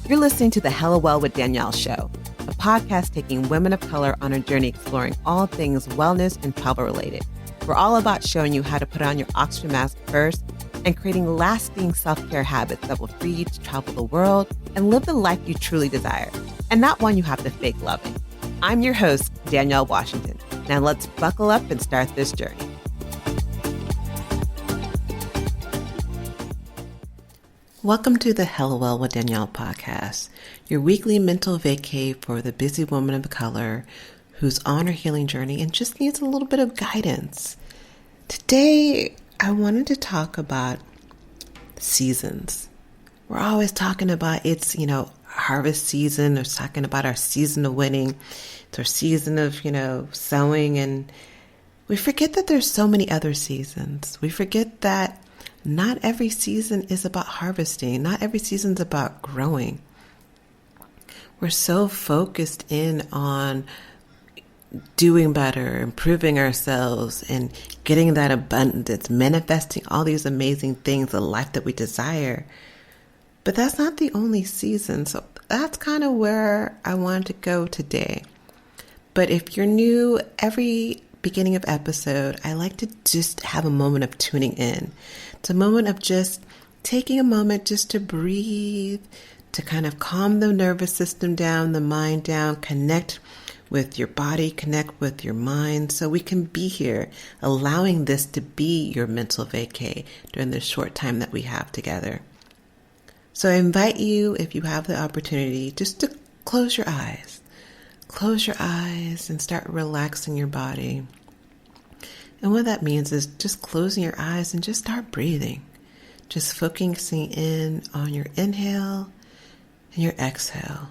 You're listening to the Hella Well with Danielle show, a podcast taking women of color on a journey exploring all things wellness and travel related. We're all about showing you how to put on your oxygen mask first and creating lasting self-care habits that will free you to travel the world and live the life you truly desire, and not one you have to fake loving. I'm your host, Danielle Washington. Now let's buckle up and start this journey. Welcome to the Hella Well with Danielle podcast, your weekly mental vacay for the busy woman of color who's on her healing journey and just needs a little bit of guidance. Today, I wanted to talk about seasons. We're always talking about it's, harvest season, or talking about our season of winning. It's our season of, sowing, and we forget that there's so many other seasons. We forget that not every season is about harvesting. Not every season's about growing. We're so focused in on doing better, improving ourselves, and getting that abundance, manifesting all these amazing things, the life that we desire. But that's not the only season. So that's kind of where I wanted to go today. But if you're new, every beginning of episode, I like to just have a moment of tuning in. It's a moment of just taking a moment just to breathe, to kind of calm the nervous system down, the mind down, connect with your body, connect with your mind, so we can be here, allowing this to be your mental vacay during the short time that we have together. So I invite you, if you have the opportunity, just to close your eyes. Close your eyes and start relaxing your body. And what that means is just closing your eyes and just start breathing. Just focusing in on your inhale and your exhale.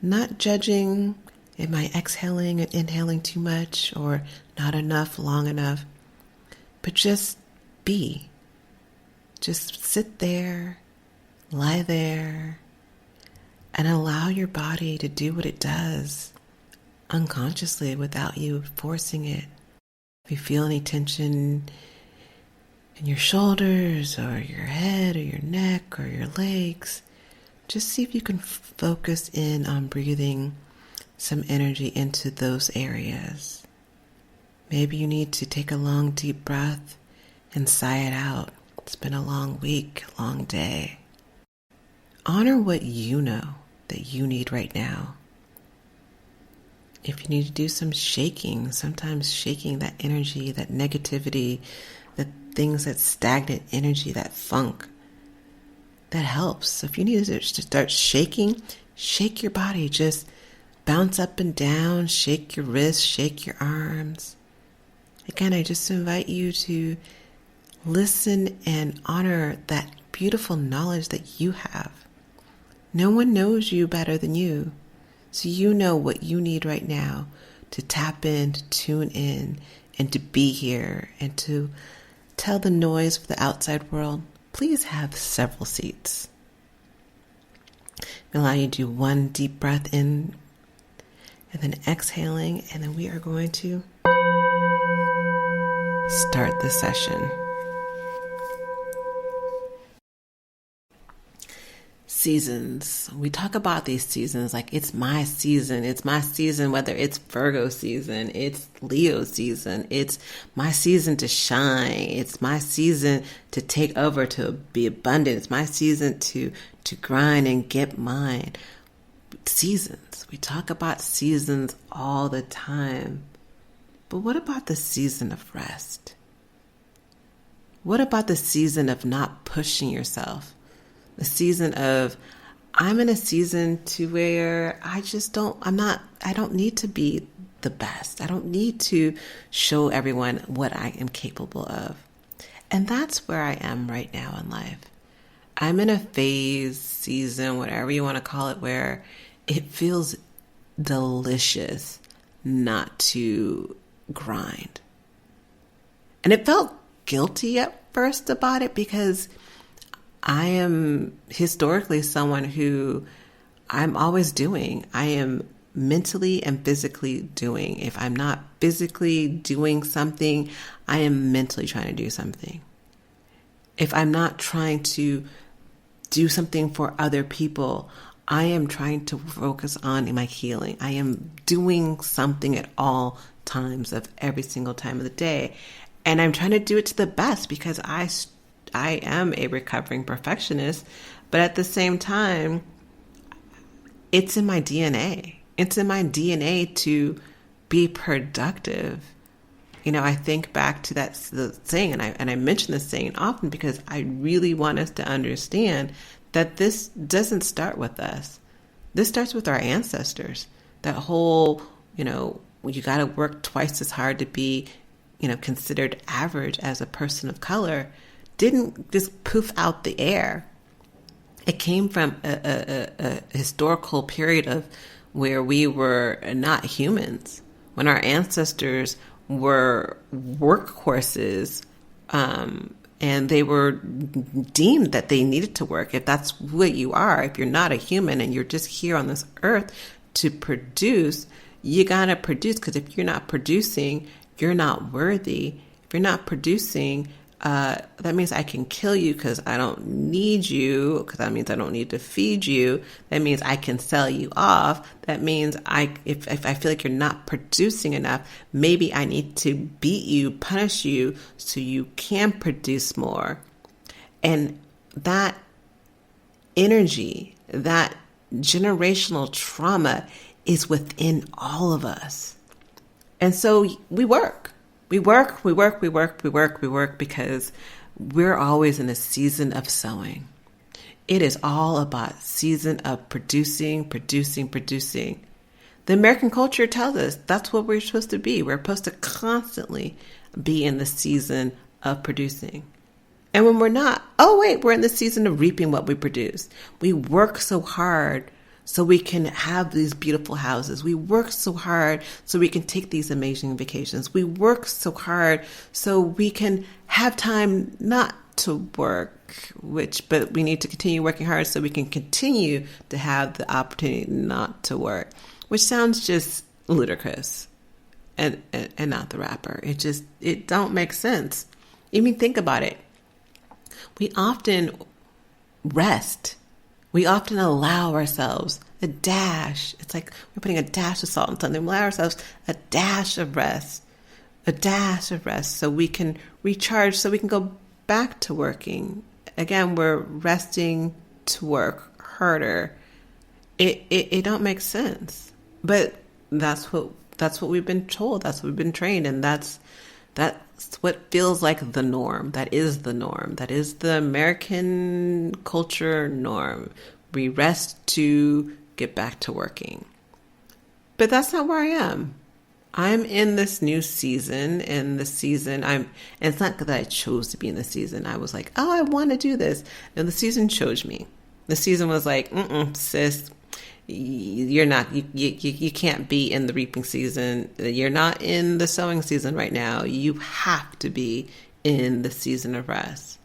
Not judging, am I exhaling and inhaling too much or not enough, long enough? But just be. Just sit there, lie there, and allow your body to do what it does unconsciously without you forcing it. If you feel any tension in your shoulders or your head or your neck or your legs, just see if you can focus in on breathing some energy into those areas. Maybe you need to take a long, deep breath and sigh it out. It's been a long week, a long day. Honor what you know that you need right now. If you need to do some shaking, sometimes shaking that energy, that negativity, the things that stagnant energy, that funk, that helps. So if you need to start shaking, shake your body. Just bounce up and down, shake your wrists, shake your arms. Again, I just invite you to listen and honor that beautiful knowledge that you have. No one knows you better than you. So you know what you need right now to tap in, to tune in, and to be here, and to tell the noise of the outside world, please have several seats. Allow you to do one deep breath in, and then exhaling, and then we are going to start the session. Seasons. We talk about these seasons like it's my season. It's my season, whether it's Virgo season, it's Leo season, it's my season to shine. It's my season to take over, to be abundant. It's my season to grind and get mine. Seasons. We talk about seasons all the time. But what about the season of rest? What about the season of not pushing yourself? The season of, I'm in a season to where I don't need to be the best. I don't need to show everyone what I am capable of. And that's where I am right now in life. I'm in a phase, season, whatever you want to call it, where it feels delicious not to grind. And it felt guilty at first about it because I am historically someone who I'm always doing. I am mentally and physically doing. If I'm not physically doing something, I am mentally trying to do something. If I'm not trying to do something for other people. I am trying to focus on my healing. I am doing something at all times of every single time of the day. And I'm trying to do it to the best because I am a recovering perfectionist. But at the same time, it's in my DNA. It's in my DNA to be productive. I think back to the saying, and I mention this saying often because I really want us to understand that this doesn't start with us. This starts with our ancestors. That whole, you got to work twice as hard to be, considered average as a person of color, didn't just poof out the air. It came from a historical period of where we were not humans, when our ancestors were workhorses, and they were deemed that they needed to work. If that's what you are, if you're not a human and you're just here on this earth to produce, you gotta produce, because if you're not producing, you're not worthy. If you're not producing, that means I can kill you because I don't need you, because that means I don't need to feed you. That means I can sell you off. That means if I feel like you're not producing enough, maybe I need to beat you, punish you, so you can produce more. And that energy, that generational trauma is within all of us. And so we work. We work because we're always in a season of sowing. It is all about season of producing. The American culture tells us that's what we're supposed to be. We're supposed to constantly be in the season of producing. And when we're not, we're in the season of reaping what we produce. We work so hard so we can have these beautiful houses. We work so hard so we can take these amazing vacations. We work so hard so we can have time not to work, but we need to continue working hard so we can continue to have the opportunity not to work, which sounds just ludicrous and not the rapper. It don't make sense. Even think about it. We often rest. We often allow ourselves a dash. It's like we're putting a dash of salt on something. We allow ourselves a dash of rest, so we can recharge, so we can go back to working. Again, we're resting to work harder. It don't make sense, but that's what we've been told. That's what we've been trained, and that's what feels like the norm. That is the norm. That is the American culture norm. We rest to get back to working. But that's not where I am. I'm in this new season, and it's not that I chose to be in the season. I was like, I want to do this. And the season chose me. The season was like, sis, you're not, you can't be in the reaping season. You're not in the sowing season right now. You have to be in the season of rest.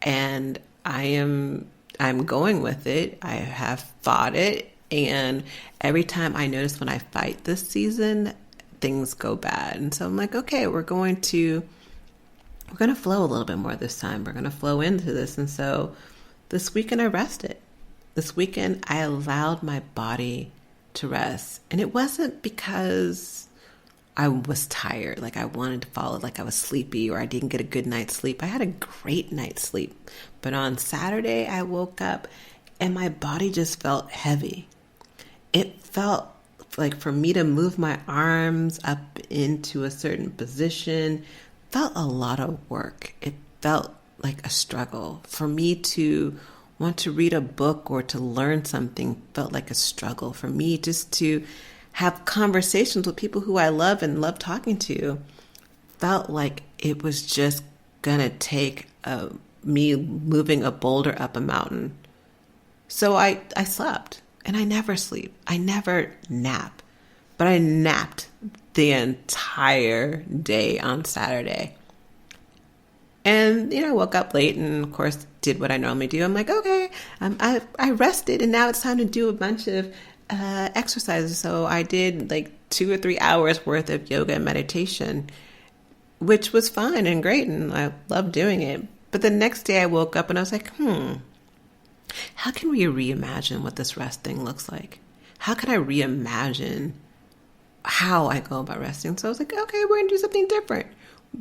And I'm going with it. I have fought it. And every time I notice when I fight this season, things go bad. And so I'm like, okay, we're going to flow a little bit more this time. We're going to flow into this. And so this weekend I rested. This weekend, I allowed my body to rest. And it wasn't because I was tired, like I wanted to fall, like I was sleepy or I didn't get a good night's sleep. I had a great night's sleep. But on Saturday, I woke up and my body just felt heavy. It felt like for me to move my arms up into a certain position felt a lot of work. It felt like a struggle. For me to want to read a book or to learn something felt like a struggle. For me just to have conversations with people who I love and love talking to felt like it was just gonna take me moving a boulder up a mountain. So I slept, and I never sleep. I never nap, but I napped the entire day on Saturday. And, I woke up late and, of course, did what I normally do. I'm like, okay, I rested, and now it's time to do a bunch of exercises. So I did like 2 or 3 hours worth of yoga and meditation, which was fun and great, and I loved doing it. But the next day I woke up and I was like, how can we reimagine what this rest thing looks like? How can I reimagine how I go about resting? So I was like, okay, we're going to do something different.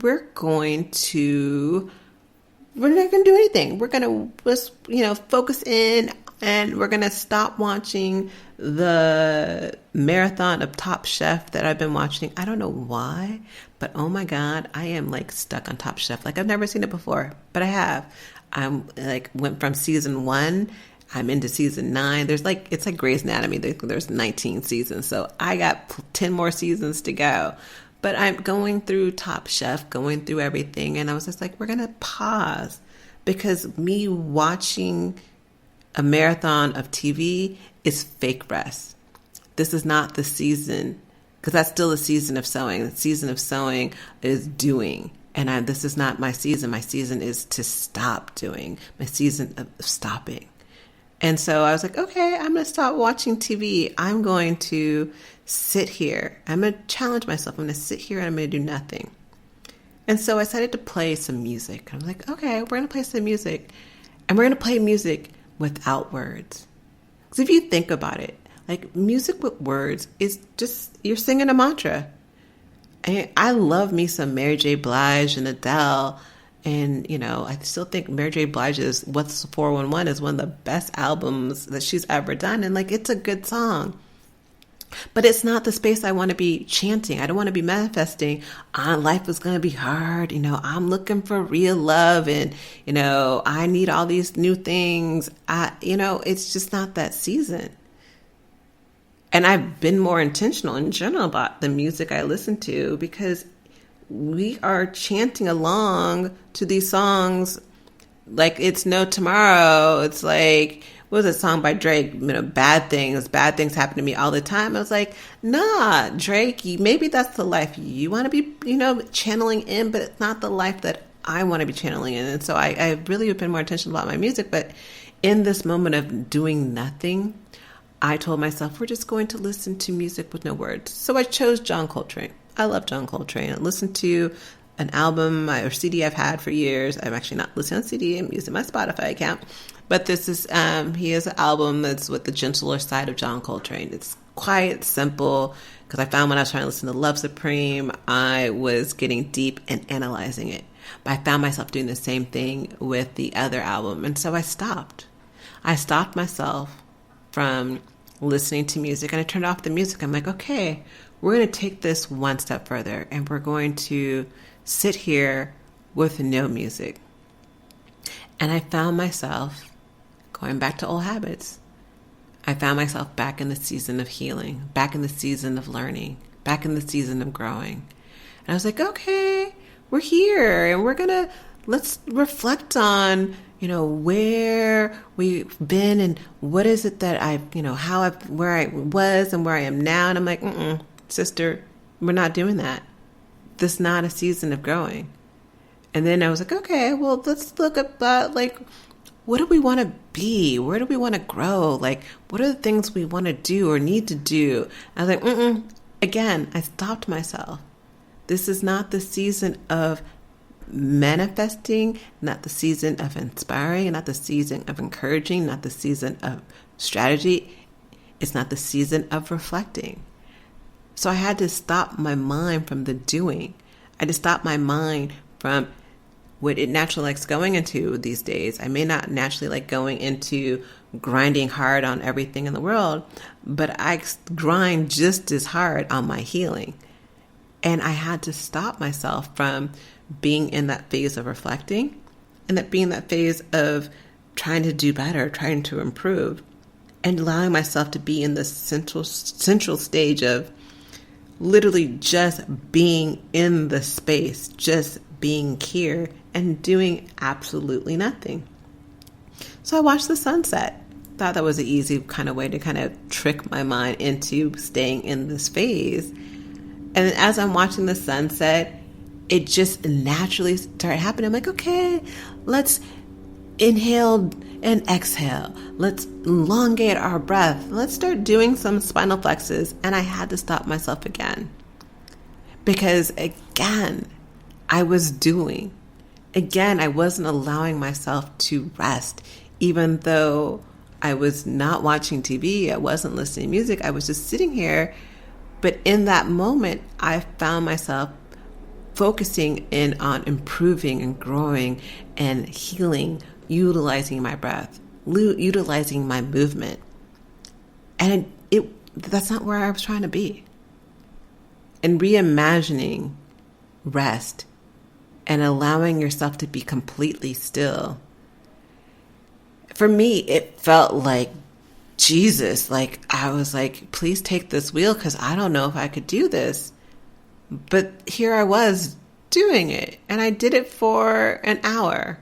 We're not going to do anything. We're going to just, focus in, and we're going to stop watching the marathon of Top Chef that I've been watching. I don't know why, but oh my God, I am like stuck on Top Chef. Like I've never seen it before, but I have. I'm like went from season 1. I'm into season 9. It's like Grey's Anatomy. There's 19 seasons. So I got 10 more seasons to go. But I'm going through Top Chef, going through everything. And I was just like, we're going to pause, because me watching a marathon of TV is fake rest. This is not the season, because that's still a season of sewing. The season of sewing is doing. And this is not my season. My season is to stop doing. My season of stopping. And so I was like, okay, I'm going to stop watching TV. I'm going to sit here. I'm going to challenge myself. I'm going to sit here and I'm going to do nothing. And so I decided to play some music. I'm like, okay, we're going to play some music. And we're going to play music without words. Because if you think about it, like music with words is just, you're singing a mantra. And I love me some Mary J. Blige and Adele. And, I still think Mary J. Blige's What's 411 is one of the best albums that she's ever done. And it's a good song. But it's not the space I want to be chanting. I don't want to be manifesting life is going to be hard. I'm looking for real love, and, I need all these new things. It's just not that season. And I've been more intentional in general about the music I listen to, because we are chanting along to these songs like it's no tomorrow. It's like, what was a song by Drake? Bad things happen to me all the time. I was like, nah, Drake, maybe that's the life you want to be, channeling in, but it's not the life that I want to be channeling in. And so I really have been more intentional about my music. But in this moment of doing nothing, I told myself, we're just going to listen to music with no words. So I chose John Coltrane. I love John Coltrane. I listened to an album or CD I've had for years. I'm actually not listening on CD. I'm using my Spotify account. But this is, he has an album that's with the gentler side of John Coltrane. It's quiet, simple, because I found when I was trying to listen to Love Supreme, I was getting deep and analyzing it. But I found myself doing the same thing with the other album. And so I stopped. I stopped myself from listening to music, and I turned off the music. I'm like, okay, we're going to take this one step further, and we're going to sit here with no music. And I found myself going back to old habits. I found myself back in the season of healing, back in the season of learning, back in the season of growing. And I was like, okay, we're here, and let's reflect on, where we've been, and what is it that where I was and where I am now. And I'm like, sister, we're not doing that. This is not a season of growing. And then I was like, okay, well, let's look at that. Like, what do we want to be? Where do we want to grow? Like, what are the things we want to do or need to do? I was like, Again, I stopped myself. This is not the season of manifesting, not the season of inspiring, not the season of encouraging, not the season of strategy. It's not the season of reflecting. So I had to stop my mind from the doing. I had to stop my mind from what it naturally likes going into these days. I may not naturally like going into grinding hard on everything in the world, but I grind just as hard on my healing. And I had to stop myself from being in that phase of reflecting, and that being that phase of trying to do better, trying to improve, and allowing myself to be in the central stage of literally just being in the space, just being here and doing absolutely nothing. So I watched the sunset. Thought that was an easy kind of way to kind of trick my mind into staying in this phase. And then as I'm watching the sunset, it just naturally started happening. I'm like, okay, let's inhale and exhale. Let's elongate our breath. Let's start doing some spinal flexes. And I had to stop myself again. Because again, I was doing. Again, I wasn't allowing myself to rest. even though I was not watching TV, I wasn't listening to music, I was just sitting here. But in that moment, I found myself focusing in on improving and growing and healing, utilizing my breath, utilizing my movement. And that's not where I was trying to be. And reimagining rest and allowing yourself to be completely still. For me, it felt like Jesus. Like I was like, please take this wheel because I don't know if I could do this. But here I was doing it, and I did it for an hour.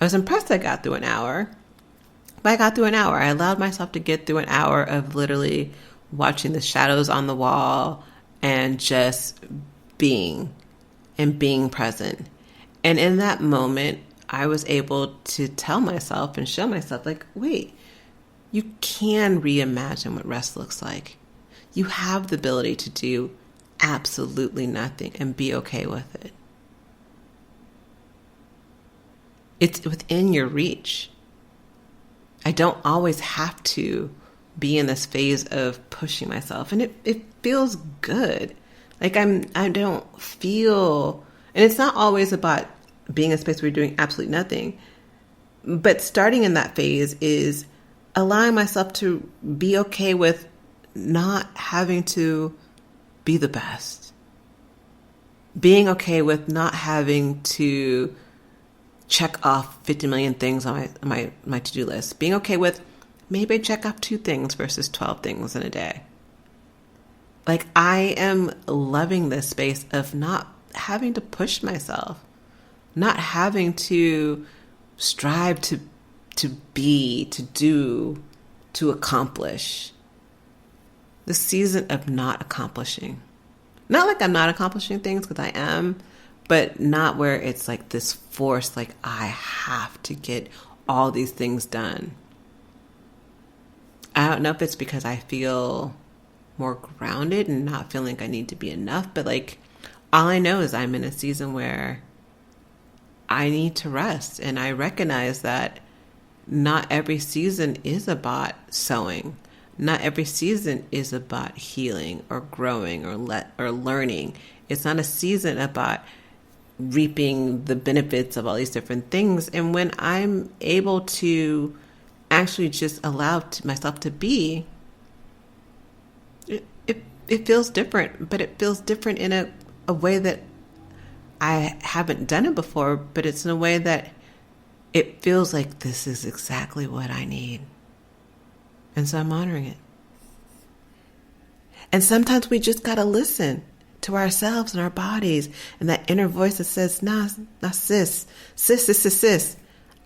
I was impressed I got through an hour, but I got through an hour. I allowed myself to get through an hour of literally watching the shadows on the wall and just being and being present. And in that moment, I was able to tell myself and show myself like, wait, you can reimagine what rest looks like. You have the ability to do absolutely nothing and be okay with it. It's within your reach. I don't always have to be in this phase of pushing myself, and it feels good. Like I don't feel, and it's not always about being in a space where you're doing absolutely nothing, but starting in that phase is allowing myself to be okay with not having to be the best. Being okay with not having to check off 50 million things on my to-do list. Being okay with maybe I check off 2 things versus 12 things in a day. Like I am loving this space of not having to push myself, not having to strive to be, to do, to accomplish. The season of not accomplishing. Not like I'm not accomplishing things, because I am, but not where it's like this force, like I have to get all these things done. I don't know if it's because I feel more grounded and not feeling like I need to be enough, but like all I know is I'm in a season where I need to rest, and I recognize that not every season is about sowing. Not every season is about healing or growing or learning. It's not a season about reaping the benefits of all these different things. And when I'm able to actually just allow myself to be, it feels different, but it feels different in a way that I haven't done it before, but it's in a way that it feels like this is exactly what I need. And so I'm honoring it. And sometimes we just got to listen to ourselves and our bodies and that inner voice that says, nah, sis,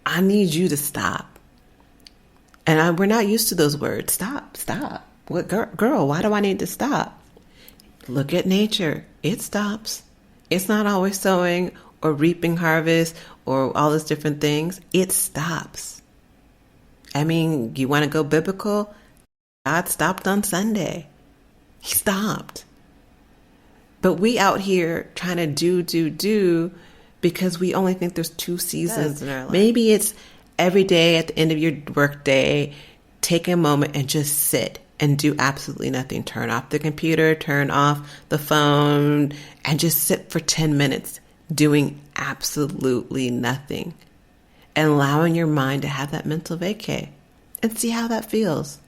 I need you to stop. And we're not used to those words. Stop. What, girl, why do I need to stop? Look at nature. It stops. It's not always sowing or reaping harvest or all those different things. It stops. I mean, you want to go biblical? God stopped on Sunday. He stopped. But we out here trying to do because we only think there's 2 seasons in our life. Maybe it's every day at the end of your work day, take a moment and just sit and do absolutely nothing. Turn off the computer, turn off the phone, and just sit for 10 minutes doing absolutely nothing. And allowing your mind to have that mental vacay and see how that feels.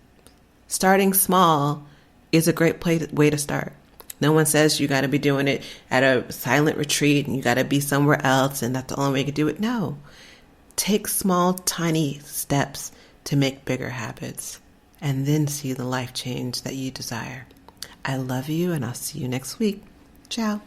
Starting small is a great way to start. No one says you got to be doing it at a silent retreat and you got to be somewhere else and that's the only way you can do it. No. Take small, tiny steps to make bigger habits and then see the life change that you desire. I love you, and I'll see you next week. Ciao.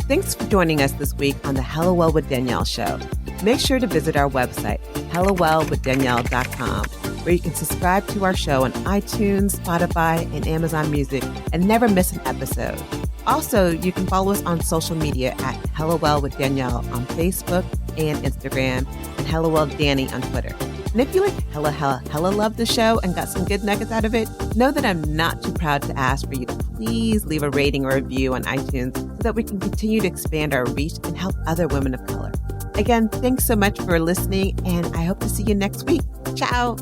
Thanks for joining us this week on the Hello Well with Danielle show. Make sure to visit our website, hellowellwithdanielle.com, where you can subscribe to our show on iTunes, Spotify, and Amazon Music and never miss an episode. Also, you can follow us on social media at Hello Well with Danielle on Facebook and Instagram, and Hello Well Danny on Twitter. And if you like hella love the show and got some good nuggets out of it, know that I'm not too proud to ask for you to please leave a rating or review on iTunes so that we can continue to expand our reach and help other women of color. Again, thanks so much for listening, and I hope to see you next week. Ciao.